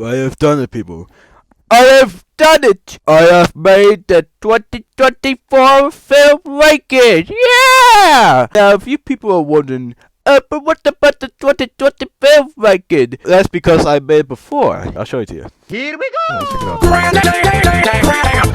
I have done it, people. I have done it! I have made the 2024 film ranking! Yeah! Now, if you people are wondering, but what about the 2020 film ranking? That's because I made it before. I'll show it to you. Here we go! Let's check it out.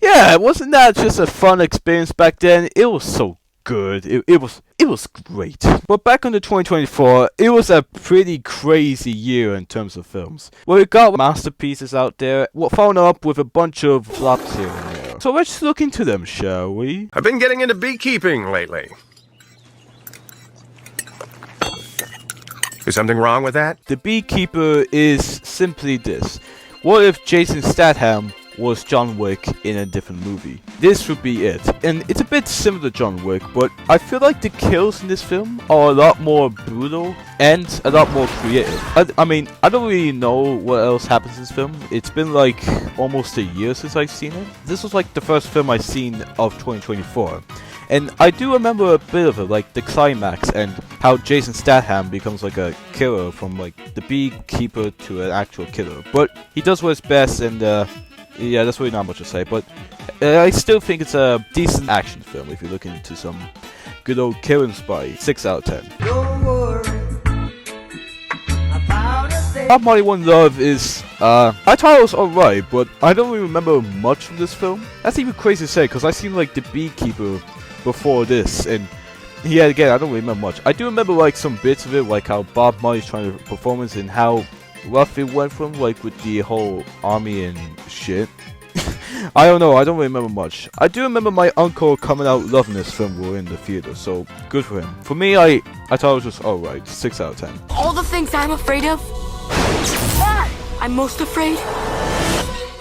Yeah, wasn't that just a fun experience back then? It was so good. It was great. But back on the 2024, it was a pretty crazy year in terms of films. Well, we got masterpieces out there, followed up with a bunch of flops here and there. So let's look into them, shall we? I've been getting into beekeeping lately. Is something wrong with that? The Beekeeper is simply this. What if Jason Statham was John Wick in a different movie? This would be it. And it's a bit similar to John Wick, but I feel like the kills in this film are a lot more brutal and a lot more creative. I mean, I don't really know what else happens in this film. It's been like almost a year since I've seen it. This was like the first film I've seen of 2024. And I do remember a bit of it, like the climax and how Jason Statham becomes like a killer from like the Beekeeper to an actual killer. But he does what's best, and yeah, that's really not much to say. But I still think it's a decent action film if you're looking into some good old killing spy. 6 out of 10. Don't worry about a thing. Bob Marley One Love is, I thought it was alright, but I don't really remember much from this film. That's even crazy to say, because I seen like the Beekeeper before this, and yeah, again, I don't really remember much. I do remember like some bits of it, like how Bob Marley's trying to performance and how rough it went from, like with the whole army and shit. I don't know, I don't really remember much. I do remember my uncle coming out loving this film when we were in the theater, so good for him. For me, I thought it was just alright, 6 out of 10. All the things I'm afraid of, I'm most afraid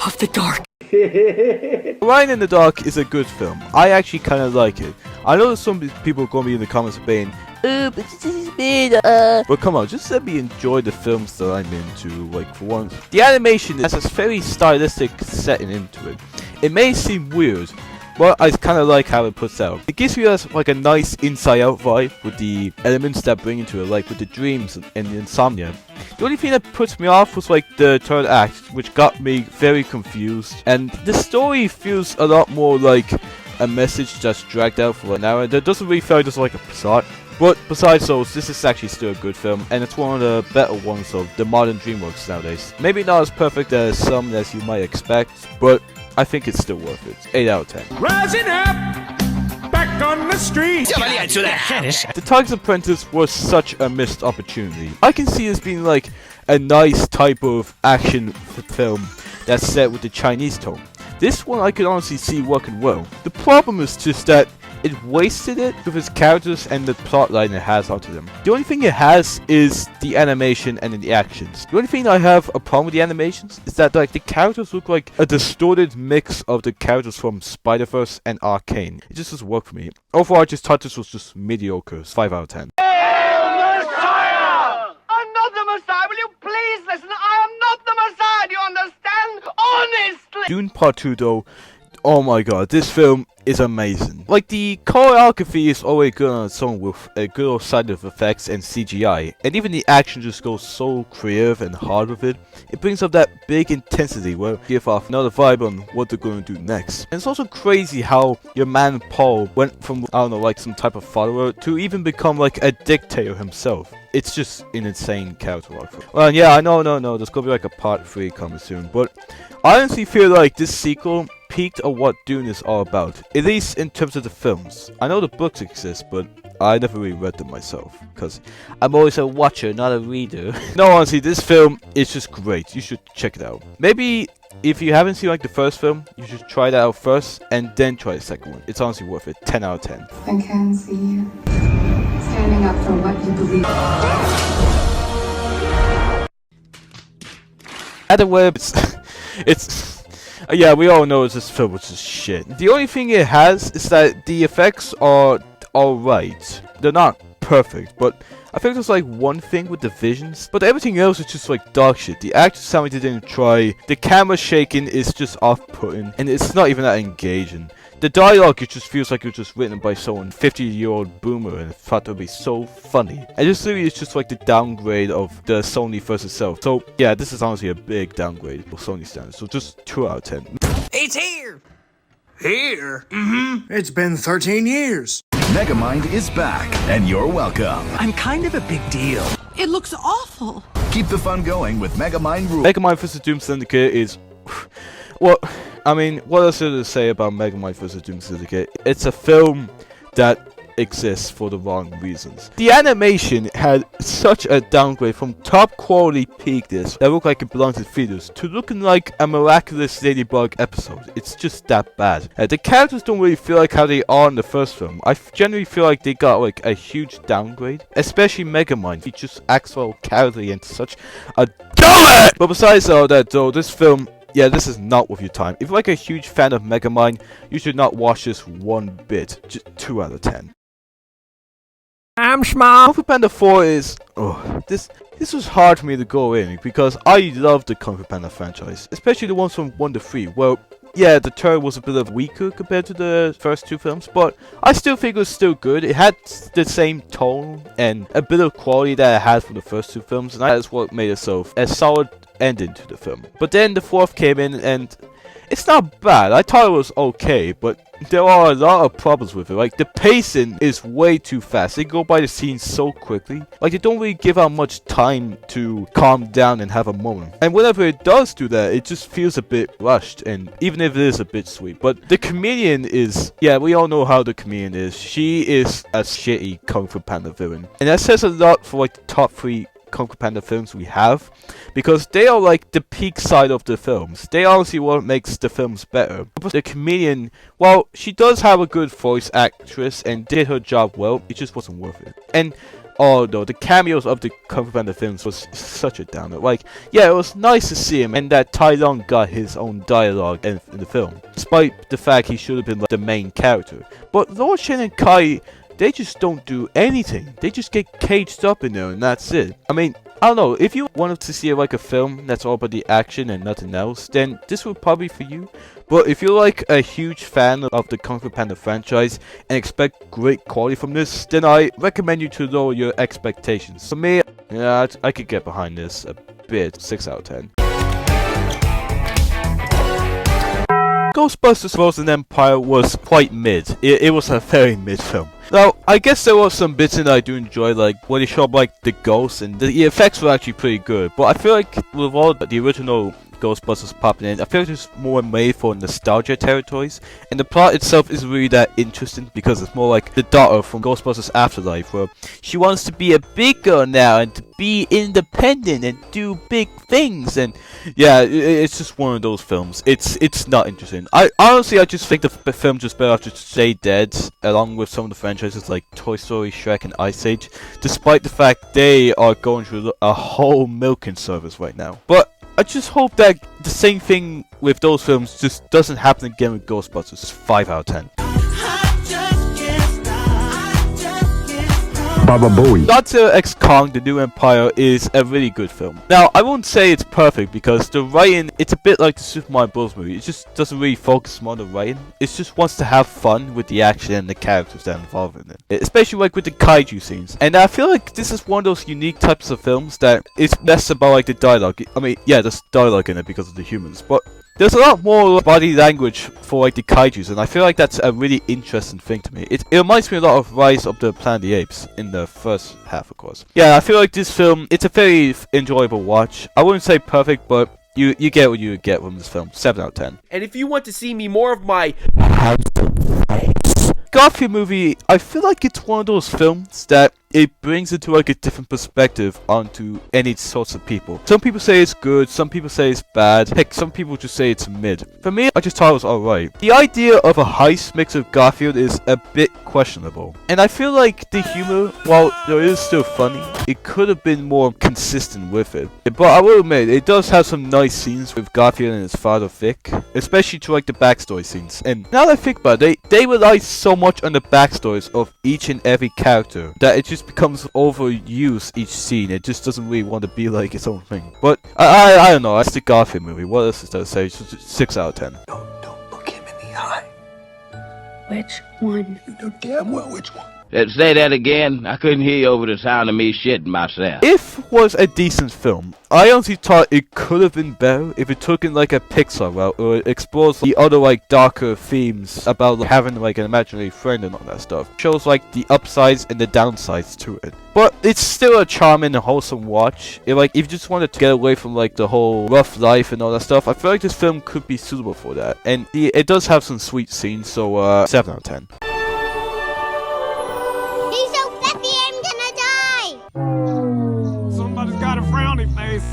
of the dark. Orion in the Dark is a good film. I actually kind of like it. I know that some people are going to be in the comments saying, but this is bad, But come on, just let me enjoy the films that I'm into, like for once. The animation has a very stylistic setting into it. It may seem weird, but I kind of like how it puts out. It gives you like a nice inside out vibe with the elements that bring into it, like with the dreams and the insomnia. The only thing that puts me off was like the third act, which got me very confused. And the story feels a lot more like a message that's dragged out for an hour. That doesn't really feel just like a plot. But besides those, this is actually still a good film, and it's one of the better ones of the modern DreamWorks nowadays. Maybe not as perfect as some as you might expect, but I think it's still worth it. 8 out of 10. Rising up, back on the street. The Tiger's Apprentice was such a missed opportunity. I can see this being like a nice type of action film that's set with the Chinese tone. This one I could honestly see working well. The problem is just that it wasted it with its characters and the plotline it has onto them. The only thing it has is the animation and the actions. The only thing I have a problem with the animations is that like the characters look like a distorted mix of the characters from Spider-Verse and Arcane. It just doesn't work for me. Overall, I just thought this was just mediocre. 5 out of 10. Messiah! I'm not the Messiah. Will you please listen? I am not the Messiah. Do you understand? Honestly! Dune Part 2 though, oh my god, this film is amazing. Like, the choreography is always good on its own with a good old side of effects and CGI. And even the action just goes so creative and hard with it. It brings up that big intensity where give off another vibe on what they're going to do next. And it's also crazy how your man Paul went from, I don't know, like some type of follower to even become like a dictator himself. It's just an insane character arc. Well, yeah, I know, there's gonna be like a part 3 coming soon. But I honestly feel like this sequel peaked on what Dune is all about, at least in terms of the films. I know the books exist, but I never really read them myself, because I'm always a watcher, not a reader. No, honestly, this film is just great. You should check it out. Maybe if you haven't seen like the first film, you should try that out first, and then try the second one. It's honestly worth it. 10 out of 10. I can see you standing up for what you believe. At the web, it's yeah, we all know this film was just shit. The only thing it has is that the effects are alright. They're not perfect, but I think there's like one thing with the visions, but everything else is just like dog shit. The actors sound like they didn't try. The camera shaking is just off-putting, and it's not even that engaging. The dialogue, it just feels like it was just written by someone 50-year-old boomer and thought it would be so funny. And this really is just like the downgrade of the Sony versus itself. So yeah, this is honestly a big downgrade for Sony standards. So just 2 out of 10. It's here! Here? Mm-hmm. It's been 13 years. Megamind is back, and you're welcome. I'm kind of a big deal. It looks awful. Keep the fun going with Megamind rules. Megamind vs. Doom Syndicate is... Well, I mean, what else is there to say about Megamind vs. Doom Syndicate? It's a film that exists for the wrong reasons. The animation had such a downgrade from top quality peakness that looked like it belonged to theaters to looking like a Miraculous Ladybug episode. It's just that bad. The characters don't really feel like how they are in the first film. I generally feel like they got like a huge downgrade, especially Megamind. He just acts so cowardly and such a dumbass! But besides all that though, this film, yeah, this is not worth your time. If you're like a huge fan of Megamind, you should not watch this one bit. Just 2 out of 10. I'm small. Fu Panda 4 is... Oh, this was hard for me to go in because I love the Kung Fu Panda franchise, especially the ones from 1 to 3. Well, yeah, the third was a bit weaker compared to the first 2 films, but I still think it was still good. It had the same tone and a bit of quality that it had from the first 2 films, and that's what made it so a solid ending to the film. But then the 4th came in, and it's not bad. I thought it was okay, but there are a lot of problems with it. Like, the pacing is way too fast. They go by the scenes so quickly. Like, they don't really give out much time to calm down and have a moment. And whenever it does do that, it just feels a bit rushed, and even if it is a bit sweet. But the comedian is... Yeah, we all know how the comedian is. She is a shitty Kung Fu Panda villain. And that says a lot for, like, the top 3 Kung Fu Panda films we have, because they are like the peak side of the films. They honestly what makes the films better. But the comedian, while she does have a good voice actress and did her job well, it just wasn't worth it. And although the cameos of the Kung Fu Panda films was such a downer. Like, yeah, it was nice to see him, and that Tai Lung got his own dialogue in the film, despite the fact he should have been like, the main character. But Lord Shen and Kai, they just don't do anything. They just get caged up in there and that's it. I mean, I don't know, if you wanted to see like a film that's all about the action and nothing else, then this would probably be for you. But if you're like a huge fan of the Kung Fu Panda franchise and expect great quality from this, then I recommend you to lower your expectations. For me, yeah, I could get behind this a bit. 6 out of 10. Ghostbusters Frozen Empire was quite mid. It was a very mid film. Now, I guess there was some bits in that I do enjoy, like when they show up like the ghosts, and the effects were actually pretty good. But I feel like with all the original Ghostbusters popping in, I feel like it's more made for nostalgia territories, and the plot itself isn't really that interesting because it's more like the daughter from Ghostbusters Afterlife, where she wants to be a big girl now and to be independent and do big things, and yeah, it's just one of those films. It's not interesting. I just think the film just better off to stay dead, along with some of the franchises like Toy Story, Shrek, and Ice Age, despite the fact they are going through a whole milking service right now. But I just hope that the same thing with those films just doesn't happen again with Ghostbusters. 5 out of 10. Baba Booey. Godzilla x Kong: The New Empire is a really good film. Now, I won't say it's perfect because the writing, it's a bit like the Super Mario Bros. Movie. It just doesn't really focus on the writing. It just wants to have fun with the action and the characters that are involved in it. Especially like with the kaiju scenes. And I feel like this is one of those unique types of films that it's less about like the dialogue. I mean, yeah, there's dialogue in it because of the humans, but there's a lot more body language for like the kaijus, and I feel like that's a really interesting thing to me. It reminds me a lot of Rise of the Planet of the Apes in the first half, of course. Yeah, I feel like this film, it's a very enjoyable watch. I wouldn't say perfect, but you get what you get from this film. 7 out of 10. And if you want to see me more of my Garfield Movie, I feel like it's one of those films that it brings into like a different perspective onto any sorts of people. Some people say it's good, some people say it's bad, heck, some people just say it's mid. For me, I just thought it was alright. The idea of a heist mix of Garfield is a bit questionable. And I feel like the humor, while there is still funny, it could have been more consistent with it. But I will admit, it does have some nice scenes with Garfield and his father Vic, especially to like the backstory scenes. And now that I think about it, they rely so much on the backstories of each and every character that it just just becomes overused each scene. It just doesn't really want to be like its own thing. But I don't know. That's the Garfield movie. What else is there to say? It's just 6 out of 10. Don't look him in the eye. Which one? You know damn well which one. Say that again. I couldn't hear you over the sound of me shitting myself. If was a decent film, I honestly thought it could have been better if it took in like a Pixar route or it explores the other like darker themes about like, having like an imaginary friend and all that stuff. Shows like the upsides and the downsides to it. But it's still a charming and wholesome watch. If you just wanted to get away from like the whole rough life and all that stuff, I feel like this film could be suitable for that. And it does have some sweet scenes, so 7 out of 10.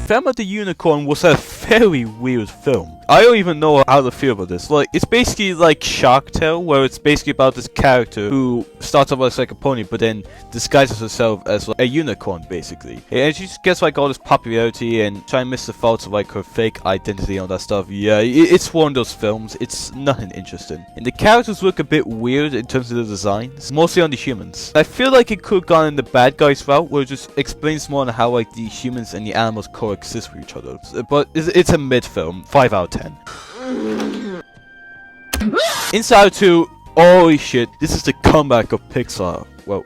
Thelma the Unicorn was a very weird film. I don't even know how to feel about this. Like, it's basically like Shark Tale, where it's basically about this character who starts off as like a pony, but then disguises herself as like a unicorn, basically. And she just gets like all this popularity and trying to miss the faults of like her fake identity and all that stuff. Yeah, it's one of those films. It's nothing interesting. And the characters look a bit weird in terms of the designs, mostly on the humans. I feel like it could have gone in the bad guys route, where it just explains more on how like the humans and the animals coexist with each other. But it's a mid film, 5 out of 10. Inside 2, holy shit, this is the comeback of Pixar. Well,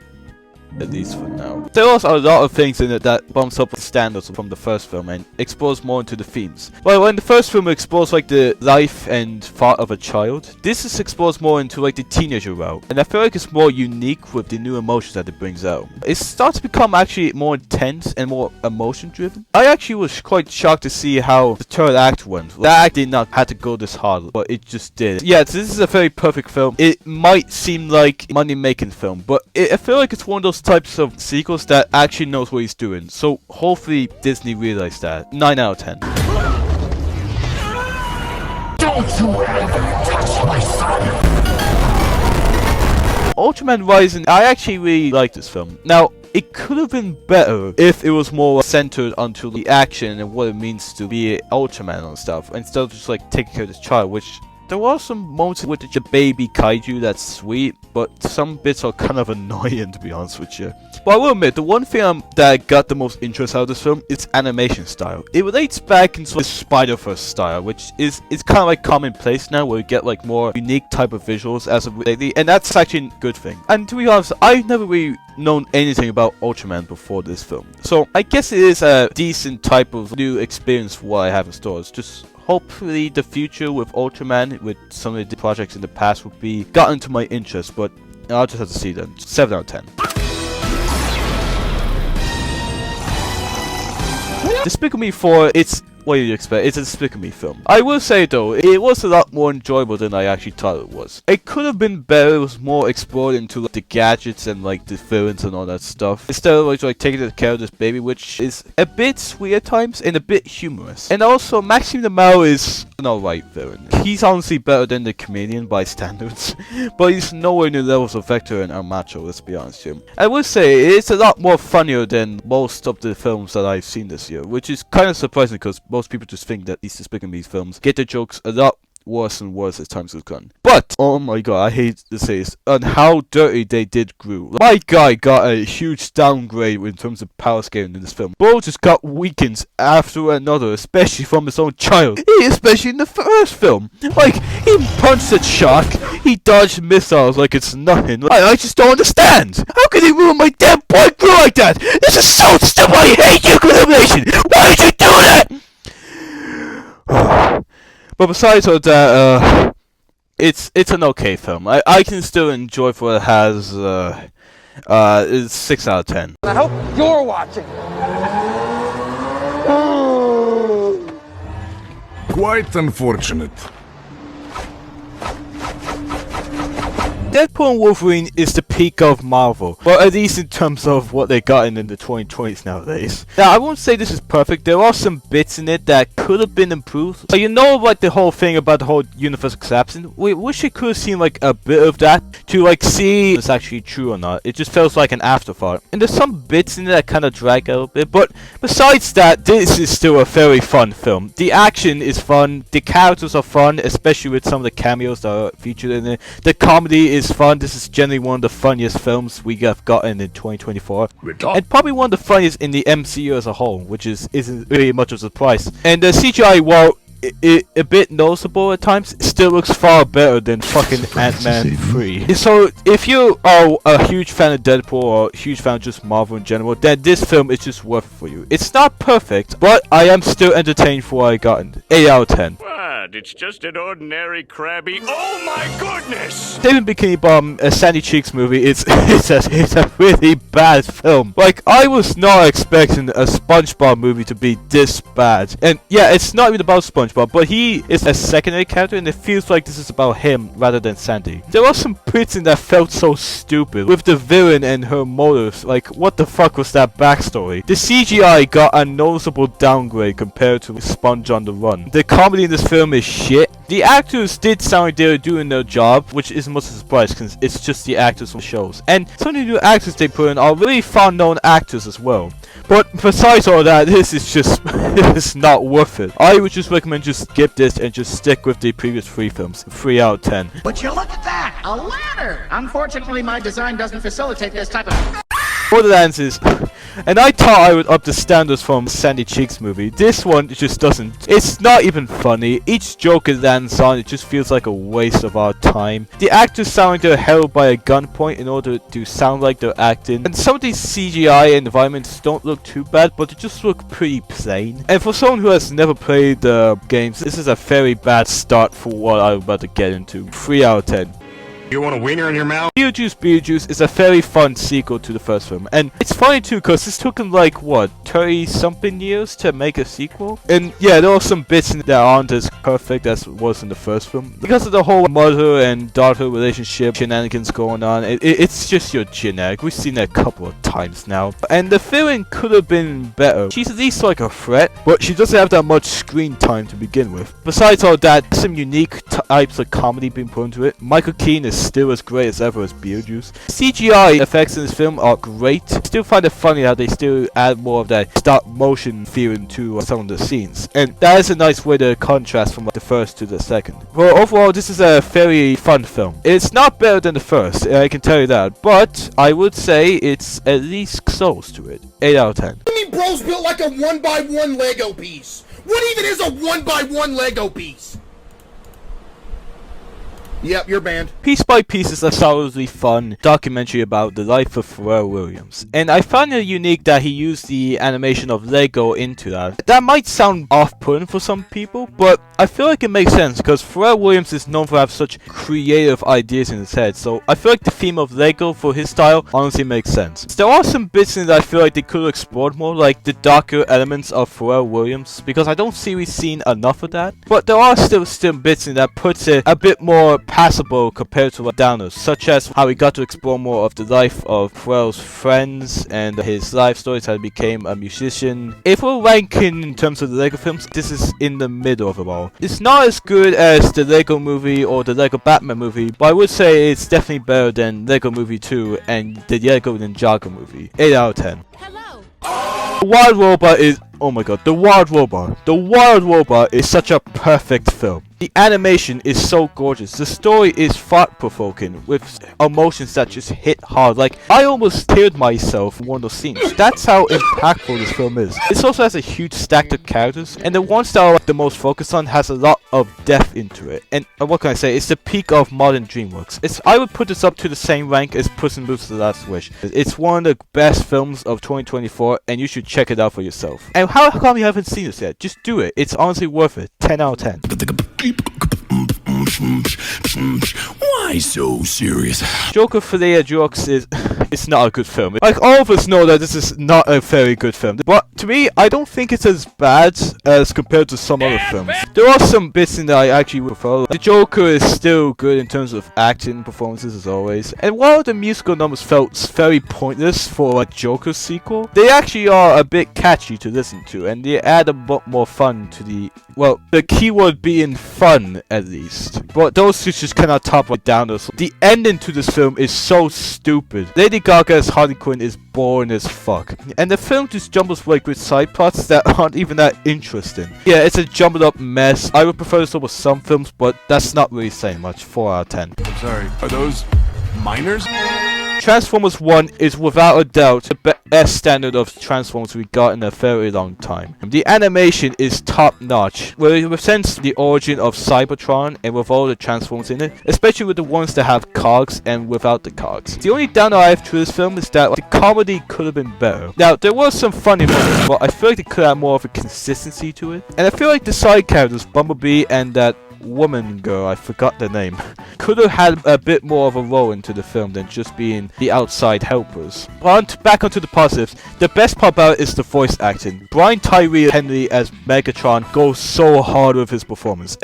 at least for now. There are a lot of things in it that bumps up the standards from the first film and explores more into the themes. Well, when the first film explores like the life and thought of a child, this explores more into like the teenager route, and I feel like it's more unique with the new emotions that it brings out. It starts to become actually more intense and more emotion driven. I actually was quite shocked to see how the third act went. That act did not have to go this hard, but it just did. Yeah, this is a very perfect film. It might seem like a money making film, but I feel like it's one of those types of sequels that actually knows what he's doing. So hopefully Disney realized that. 9 out of 10. Don't you ever touch my son! Ultraman Rising, I actually really like this film. Now, it could have been better if it was more centered onto the action and what it means to be Ultraman and stuff, instead of just like taking care of this child, which there are some moments with the baby kaiju that's sweet, but some bits are kind of annoying, to be honest with you. But I will admit, the one thing that got the most interest out of this film is animation style. It relates back into the Spider-Verse style, which is kind of like commonplace now, where we get like more unique type of visuals as of lately, and that's actually a good thing. And to be honest, I've never really known anything about Ultraman before this film, so I guess it is a decent type of new experience for what I have in store. It's just hopefully the future with Ultraman, with some of the projects in the past, would be gotten to my interest, but I'll just have to see then. 7 out of 10. Despicable Me 4, what do you expect? It's a Despicable Me film. I will say though, it was a lot more enjoyable than I actually thought it was. It could have been better. It was more explored into like the gadgets and like the villains and all that stuff, instead of like taking care of this baby, which is a bit sweet at times and a bit humorous. And also, Maxime the Mao is an alright villain. He's honestly better than the comedian by standards, but he's nowhere near the levels of Vector and Macho, let's be honest with you. I will say, it's a lot more funnier than most of the films that I've seen this year, which is kind of surprising because most people just think that these Despicable Me films get the jokes a lot worse and worse as time goes on. But, oh my god, I hate to say this, on how dirty they did Gru. My guy got a huge downgrade in terms of power scaling in this film. Bro just got weakened after another, especially from his own child. Especially in the first film. Like, he punched a shark, he dodged missiles like it's nothing. I just don't understand. How can he ruin my damn boy Gru like that? This is so stupid. I hate you, elimination. Why did you do that? But besides all that, it's an okay film. I can still enjoy what it has. It's 6 out of 10. I hope you're watching. Quite unfortunate. Deadpool and Wolverine is the peak of Marvel, well, at least in terms of what they got in the 2020s nowadays. Now, I won't say this is perfect. There are some bits in it that could have been improved. But you know, like the whole thing about the whole universe collapsing? We wish it could have seen like a bit of that to like see if it's actually true or not. It just feels like an afterthought. And there's some bits in it that kind of drag out a bit. But besides that, this is still a very fun film. The action is fun. The characters are fun, especially with some of the cameos that are featured in it. The comedy is is fun. This is generally one of the funniest films we have gotten in 2024. And probably one of the funniest in the MCU as a whole, which isn't really much of a surprise. And the CGI, while a bit noticeable at times, still looks far better than fucking Ant-Man 3. So if you are a huge fan of Deadpool or a huge fan of just Marvel in general, then this film is just worth it for you. It's not perfect, but I am still entertained for what I got. 8 out of 10. What? It's just an ordinary crabby. Oh my goodness! David Bikini Bottom, a Sandy Cheeks movie, it's a really bad film. Like, I was not expecting a SpongeBob movie to be this bad. And yeah, it's not even about SpongeBob, but he is a secondary character, and it feels like this is about him rather than Sandy. There were some bits in that felt so stupid, with the villain and her motives. Like, what the fuck was that backstory? The CGI got a noticeable downgrade compared to Sponge on the Run. The comedy in this film is shit. The actors did sound like they were doing their job, which isn't much of a surprise because it's just the actors from shows. And some of the new actors they put in are really fun-known actors as well. But besides all that, this is just it's not worth it. I would just recommend just skip this and just stick with the previous 3 films. 3 out of 10. Would you look at that? A ladder! Unfortunately, my design doesn't facilitate this type of... Borderlands is... And I thought I would up the standards from Sandy Cheeks movie. This one just doesn't. It's not even funny. Each joke it lands on, it just feels like a waste of our time. The actors sound like they're held by a gunpoint in order to sound like they're acting. And some of these CGI environments don't look too bad, but they just look pretty plain. And for someone who has never played the games, this is a very bad start for what I'm about to get into. 3 out of 10. You want a wiener in your mouth? Beetlejuice Beetlejuice is a very fun sequel to the first film, and it's funny too because this took them like what, 30 something years to make a sequel. And yeah, there are some bits in that aren't as perfect as it was in the first film because of the whole mother and daughter relationship shenanigans going on. It's just your generic. We've seen it a couple of times now, and the villain could have been better. She's at least like a threat, but she doesn't have that much screen time to begin with. Besides all that, some unique types of comedy being put into it. Michael Keane is still as great as ever as Beetlejuice. CGI effects in this film are great. I still find it funny how they still add more of that stop motion feeling to some of the scenes, and that is a nice way to contrast from the first to the second. Well, overall, this is a very fun film. It's not better than the first, I can tell you that, but I would say it's at least close to it. 8 out of 10. I mean, bro's built like a 1x1 Lego piece. What even is a 1x1 Lego piece? Yep, you're banned. Piece by Piece is a solidly fun documentary about the life of Pharrell Williams, and I found it unique that he used the animation of Lego into that. That might sound off-putting for some people, but I feel like it makes sense because Pharrell Williams is known for having such creative ideas in his head, so I feel like the theme of Lego for his style honestly makes sense. There are some bits in it that I feel like they could have explored more, like the darker elements of Pharrell Williams, because I don't see we've seen enough of that, but there are still bits in that puts it a bit more passable compared to downers, such as how we got to explore more of the life of Pharrell's friends and his life stories, how he became a musician. If we're ranking in terms of the Lego films, this is in the middle of it all. It's not as good as the Lego Movie or the Lego Batman movie, but I would say it's definitely better than Lego Movie 2 and the Lego Ninjago movie. 8 out of 10. Hello. The Wild Robot is... Oh my god, The Wild Robot. The Wild Robot is such a perfect film. The animation is so gorgeous. The story is thought-provoking with emotions that just hit hard. Like, I almost teared myself in one of those scenes. That's how impactful this film is. This also has a huge stack of characters, and the ones that are the most focused on has a lot of depth into it. And what can I say? It's the peak of modern DreamWorks. I would put this up to the same rank as Puss in Boots: The Last Wish. It's one of the best films of 2024, and you should check it out for yourself. And how come you haven't seen this yet? Just do it. It's honestly worth it. 10 out of 10. Why so serious? Joker Folie Jokes is it's not a good film. Like, all of us know that this is not a very good film, but to me, I don't think it's as bad as compared to some other films. There are some bits in that I actually prefer. The Joker is still good in terms of acting performances as always, and while the musical numbers felt very pointless for a Joker sequel, they actually are a bit catchy to listen to, and they add a lot more fun to the, well, the keyword being fun at least. But those two just cannot top it down. The ending to this film is so stupid. Lady Gaga as Harley Quinn is boring as fuck, and the film just jumbles like with side plots that aren't even that interesting. Yeah, it's a jumbled up mess. I would prefer this over some films, but that's not really saying much. 4 out of 10. I'm sorry, are those Minors? Transformers 1 is without a doubt the best standard of Transformers we got in a very long time. The animation is top notch, where it represents the origin of Cybertron and with all the Transformers in it, especially with the ones that have cogs and without the cogs. The only downer I have to this film is that the comedy could have been better. Now, there was some funny moments, but I feel like they could have more of a consistency to it. And I feel like the side characters, Bumblebee and that woman girl, I forgot the name, could have had a bit more of a role into the film than just being the outside helpers. Back onto the positives, the best part about it is the voice acting. Brian Tyree Henry as Megatron goes so hard with his performance.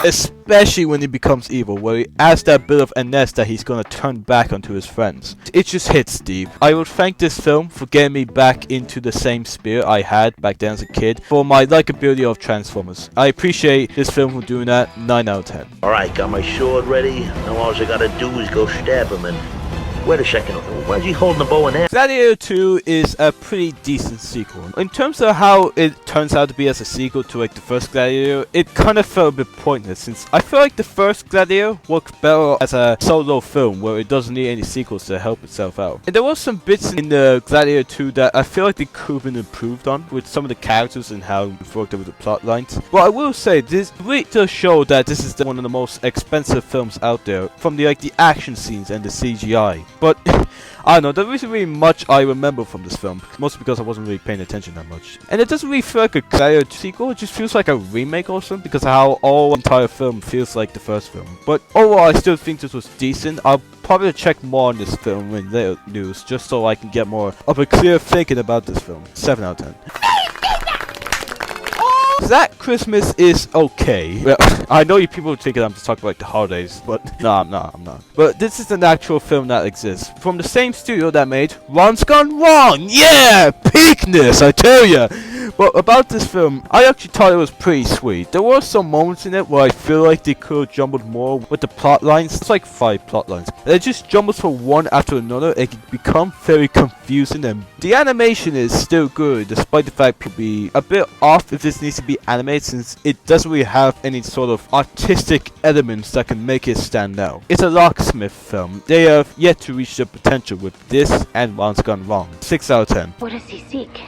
Especially when he becomes evil, where he adds that bit of finesse that he's gonna turn back onto his friends. It just hits deep. I would thank this film for getting me back into the same spirit I had back then as a kid for my likability of Transformers. I appreciate this film for doing that. 9 out of 10. Alright, got my sword ready. Now all I gotta do is go stab him and... Wait a second, why is he holding the bow and arrow? Gladiator 2 is a pretty decent sequel. In terms of how it turns out to be as a sequel to like the first Gladiator, it kind of felt a bit pointless since I feel like the first Gladiator works better as a solo film where it doesn't need any sequels to help itself out. And there was some bits in the Gladiator 2 that I feel like they could have been improved on with some of the characters and how it worked with the plot lines. But I will say, this really does show that this is one of the most expensive films out there from the action scenes and the CGI. But I don't know, there isn't really much I remember from this film, mostly because I wasn't really paying attention that much. And it doesn't really feel like a Gladiator sequel, it just feels like a remake or something, because of how all entire film feels like the first film. But overall, I still think this was decent. I'll probably check more on this film in later news, just so I can get more of a clear thinking about this film. 7 out of 10. That Christmas is okay. Well, I know you people think I'm just talking about like the holidays, but no, I'm not. But this is an actual film that exists from the same studio that made Ron's Gone Wrong. Yeah, peakness, I tell ya. But about this film, I actually thought it was pretty sweet. There were some moments in it where I feel like they could have jumbled more with the plot lines. It's like 5 plot lines. And it just jumbles from one after another. It can become very confusing, and the animation is still good, despite the fact people be a bit off if this needs to be animated, since it doesn't really have any sort of artistic elements that can make it stand out. It's a locksmith film. They have yet to reach their potential with this and Ron's Gone Wrong. 6 out of 10. What does he seek?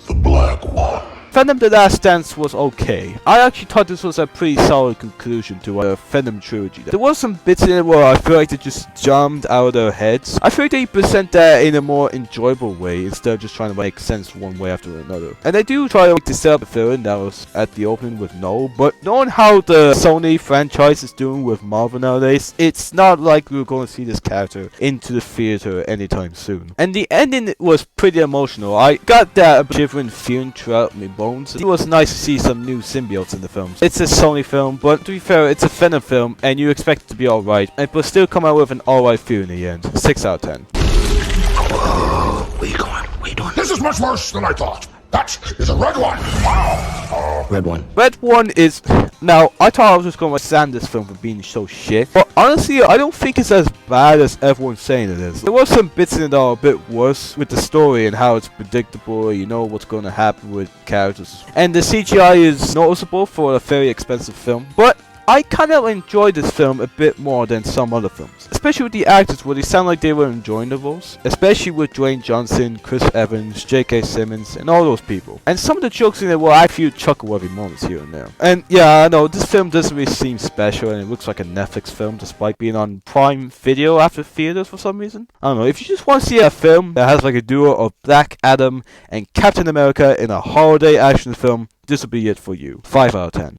The Black One. Venom The Last Dance was okay. I actually thought this was a pretty solid conclusion to a Venom trilogy. There was some bits in it where I feel like they just jumped out of their heads. I feel like they present that in a more enjoyable way instead of just trying to make sense one way after another. And they do try to set up a villain that was at the opening with Noel, but knowing how the Sony franchise is doing with Marvel nowadays, it's not like we're going to see this character into the theater anytime soon. And the ending was pretty emotional. I got that shivering feeling throughout me bones. It was nice to see some new symbiotes in the films. It's a Sony film, but to be fair, it's a Venom film, and you expect it to be alright, but still come out with an alright feel in the end. 6 out of 10. Whoa, where you going? What are you doing? This is much worse than I thought. That is a red one. Wow. Red one. Red one is... Now, I thought I was just going to stand this film for being so shit, but honestly, I don't think it's as bad as everyone's saying it is. There were some bits in it that are a bit worse with the story and how it's predictable, you know what's going to happen with characters. And the CGI is noticeable for a very expensive film, but I kind of enjoyed this film a bit more than some other films. Especially with the actors where they sound like they were enjoying the roles. Especially with Dwayne Johnson, Chris Evans, J.K. Simmons, and all those people. And some of the jokes in it were actually chuckle-worthy moments here and there. And yeah, I know, this film doesn't really seem special and it looks like a Netflix film despite being on Prime Video after theaters for some reason. I don't know, if you just want to see a film that has like a duo of Black Adam and Captain America in a holiday action film, this will be it for you. 5 out of 10.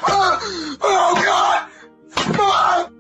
Oh God!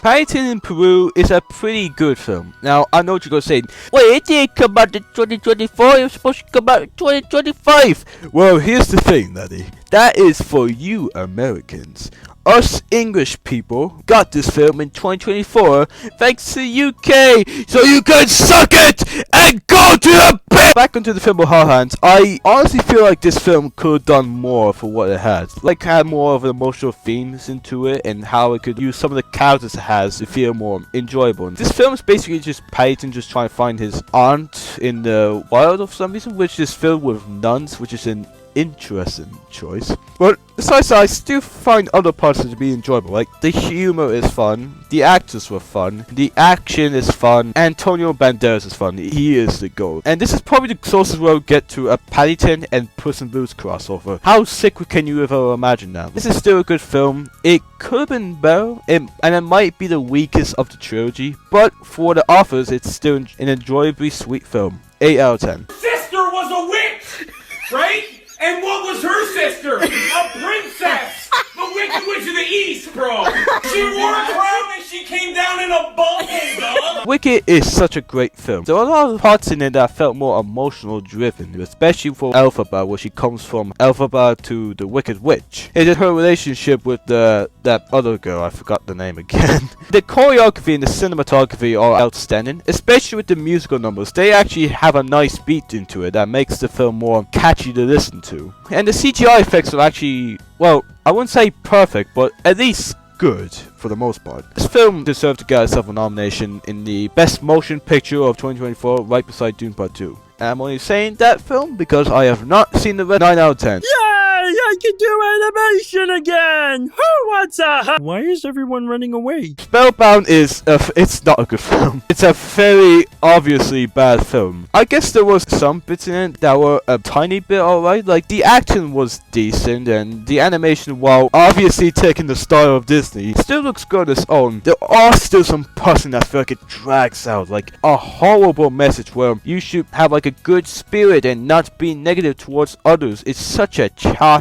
Paddington in Peru is a pretty good film. Now, I know what you're going to say. Wait, it didn't come out in 2024, it was supposed to come out in 2025. Well, here's the thing, laddie. That is for you Americans. Us English people got this film in 2024 thanks to UK, so you can suck it and go to the bed! Back onto the film of Hands, I honestly feel like this film could have done more for what it had. Like, had more of emotional themes into it and how it could use some of the characters it has to feel more enjoyable. This film is basically just Paddington just trying to find his aunt in the wild for some reason, which is filled with nuns, which is an interesting choice. But besides that, I still find other parts to be enjoyable. Like, the humor is fun, the actors were fun, the action is fun, Antonio Banderas is fun. He is the GOAT. And this is probably the closest we'll get to a Paddington and Puss in Boots crossover. How sick can you ever imagine that? This is still a good film. It could have been better, and it might be the weakest of the trilogy, but for the authors, it's still an enjoyably sweet film. 8 out of 10. Sister was a witch, right? And what was her sister? A princess! The Wicked Witch of the East, bro! She wore a crown and she came down in a bubble, dog! Wicked is such a great film. There are a lot of parts in it that felt more emotional driven, especially for Elphaba, where she comes from Elphaba to the Wicked Witch. It is her relationship with that other girl, I forgot the name again. The choreography and the cinematography are outstanding, especially with the musical numbers. They actually have a nice beat into it that makes the film more catchy to listen to. And the CGI effects are actually, well, I wouldn't say perfect, but at least good for the most part. This film deserved to get itself a nomination in the Best Motion Picture of 2024, right beside Dune Part 2. And I'm only saying that film because I have not seen the 9 out of 10. I can do animation again! Who wants a... Why is everyone running away? Spellbound is it's not a good film. It's a very obviously bad film. I guess there was some bits in it that were a tiny bit alright. Like, the action was decent, and the animation, while obviously taking the style of Disney, still looks good on its own. There are still some parts in that I feel like it drags out. Like, a horrible message where you should have like a good spirit and not be negative towards others. It's such a choppy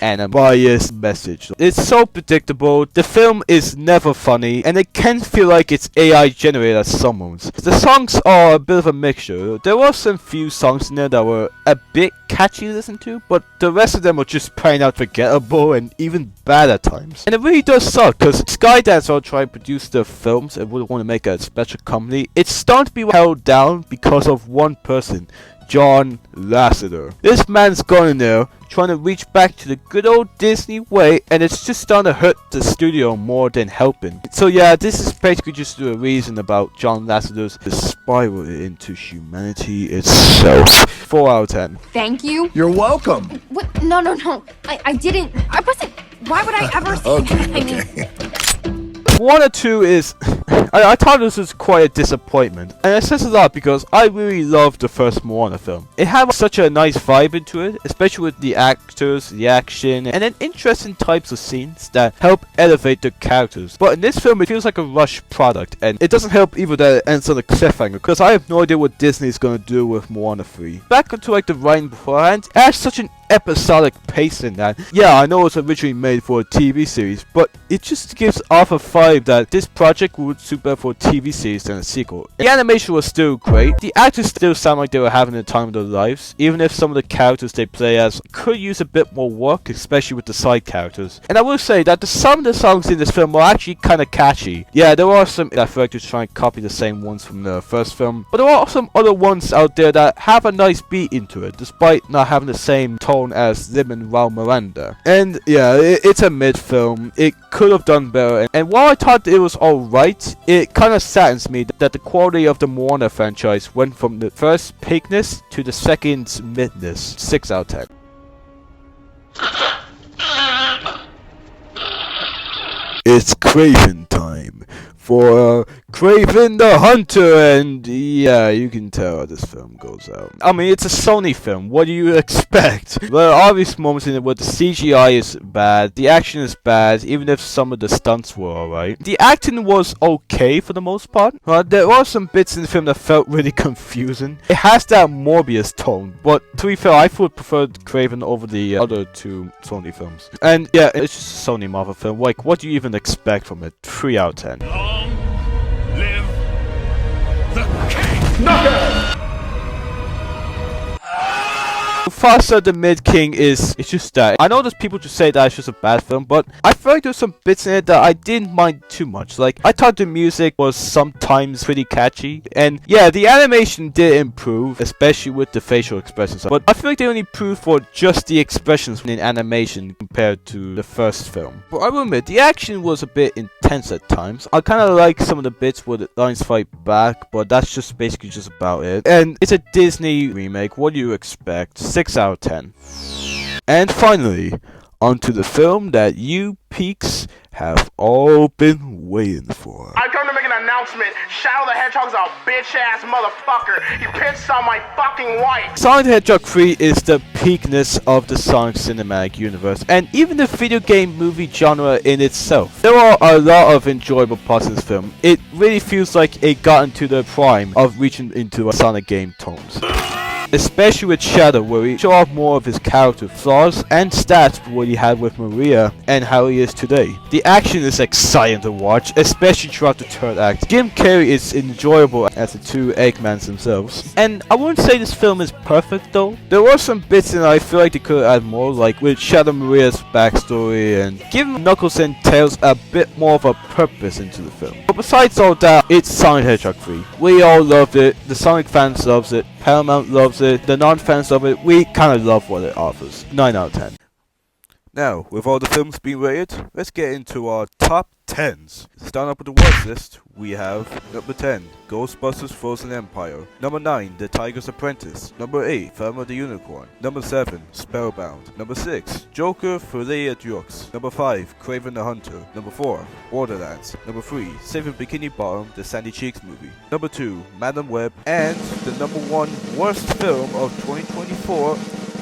and a biased message. It's so predictable. The film is never funny, and it can feel like it's AI generated at some moments. The songs are a bit of a mixture. There were some few songs in there that were a bit catchy to listen to, but the rest of them are just plain out forgettable and even bad at times. And it really does suck, because Skydance are trying to produce the films and would want to make a special company. It's starting to be held down because of one person, John Lasseter. This man's gone in there trying to reach back to the good old Disney way, and it's just starting to hurt the studio more than helping. So yeah, this is basically just a reason about John Lasseter's spiral into humanity itself. 4 out of 10. Thank you. You're welcome. What? No. I didn't. I wasn't. Why would I ever say that? I mean... Moana 2 is... I thought this was quite a disappointment, and it says a lot because I really loved the first Moana film. It had such a nice vibe into it, especially with the actors, the action, and then interesting types of scenes that help elevate the characters. But in this film, it feels like a rushed product, and it doesn't help either that it ends on a cliffhanger, because I have no idea what Disney's gonna do with Moana 3. Back onto like the writing beforehand, it has such an episodic pace in that. Yeah, I know it was originally made for a TV series, but it just gives off a vibe that this project would suit better for a TV series than a sequel. The animation was still great. The actors still sound like they were having the time of their lives, even if some of the characters they play as could use a bit more work, especially with the side characters. And I will say that some of the songs in this film are actually kind of catchy. Yeah, there are some that I feel like just trying to copy the same ones from the first film, but there are some other ones out there that have a nice beat into it, despite not having the same tone as Lin-Manuel Miranda. And yeah, it's a mid film. It could have done better, and while I thought it was alright, it kind of saddens me that the quality of the Moana franchise went from the first pigness to the second midness. 6 out of 10. It's Kraven time for Kraven the Hunter, and yeah, you can tell how this film goes out. I mean, it's a Sony film. What do you expect? There are obvious moments in it where the CGI is bad, the action is bad, even if some of the stunts were alright. The acting was okay for the most part. There are some bits in the film that felt really confusing. It has that Morbius tone, but to be fair, I would prefer Kraven over the other two Sony films. And yeah, it's just a Sony Marvel film. Like, what do you even expect from it? 3 out of 10. Live the king! Knuckle! Mufasa the Mid King is just that. I know there's people to say that it's just a bad film, but I feel like there's some bits in it that I didn't mind too much. Like, I thought the music was sometimes pretty catchy, and yeah, the animation did improve, especially with the facial expressions, but I feel like they only improved for just the expressions in animation compared to the first film. But I will admit, the action was a bit intense at times. I kind of like some of the bits where the lines fight back, but that's just basically just about it. And it's a Disney remake. What do you expect? 6 out of 10. And finally, onto the film that you peaks have all been waiting for. I come to make an announcement. Shadow the Hedgehog's a bitch-ass motherfucker. He pissed on my fucking wife. Sonic the Hedgehog 3 is the peakness of the Sonic cinematic universe, and even the video game movie genre in itself. There are a lot of enjoyable parts in this film. It really feels like it got into the prime of reaching into a Sonic game tones. Especially with Shadow, where we show off more of his character flaws and stats for what he had with Maria and how he is today. The action is exciting to watch, especially throughout the third act. Jim Carrey is enjoyable as the two Eggmans themselves. And I wouldn't say this film is perfect though. There were some bits in it I feel like they could add more, like with Shadow Maria's backstory and giving Knuckles and Tails a bit more of a purpose into the film. But besides all that, it's Sonic the Hedgehog 3. We all loved it, the Sonic fans loves it, Paramount loves it, the non-fans of it, we kinda love what it offers. 9 out of 10. Now, with all the films being rated, let's get into our top 10s. Starting up with the worst list, we have number 10, Ghostbusters Frozen Empire. Number 9, The Tiger's Apprentice. Number 8, Thelma the Unicorn. Number 7, Spellbound. Number 6, Joker Folie. Number 5, Kraven the Hunter. Number 4, Borderlands. Number 3, Saving Bikini Bottom, the Sandy Cheeks movie. Number 2, Madam Web. And the number 1 worst film of 2024,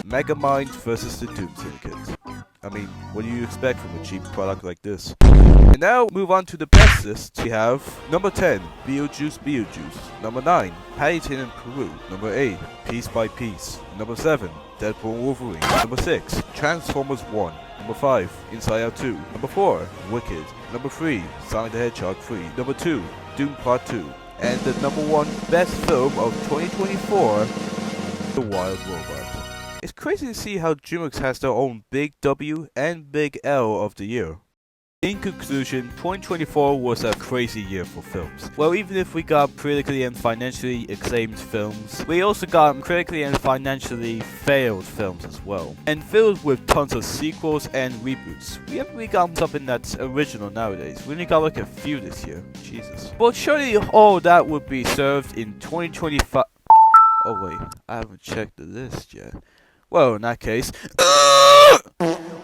Megamind vs. the Dune Syndicate. I mean, what do you expect from a cheap product like this? And now, move on to the best list. We have number 10, Beetlejuice Beetlejuice. Number 9, Paddington in Peru. Number 8, Piece by Piece. Number 7, Deadpool and Wolverine. Number 6, Transformers 1. Number 5, Inside Out 2. Number 4, Wicked. Number 3, Sonic the Hedgehog 3. Number 2, Dune Part 2. And the number 1 best film of 2024, The Wild Robot. It's crazy to see how DreamWorks has their own big W and big L of the year. In conclusion, 2024 was a crazy year for films. Well, even if we got critically and financially acclaimed films, we also got critically and financially failed films as well. And filled with tons of sequels and reboots. We haven't really got something that's original nowadays. We only got like a few this year. Jesus. But surely all that would be served in 2025. Oh wait, I haven't checked the list yet. Well, in that case,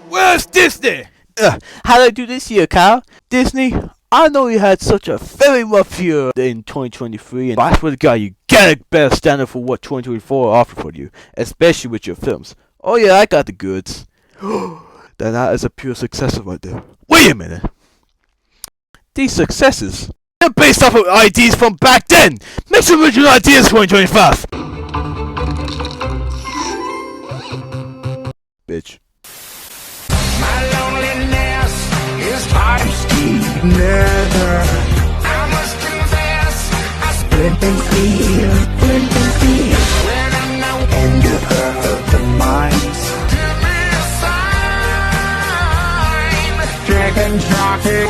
where's Disney? How'd I do this year, Kyle? Disney, I know you had such a very rough year in 2023, and I swear to God, you get a better standard for what 2024 offered for you, especially with your films. Oh yeah, I got the goods. Then that is a pure success right there. Wait a minute. These successes, they're based off of ideas from back then. Make some original ideas 2025. Bitch. My loneliness is feisty leather. I must confess, I split and feel when I'm no end of the minds. Give me a sign, chicken jockey.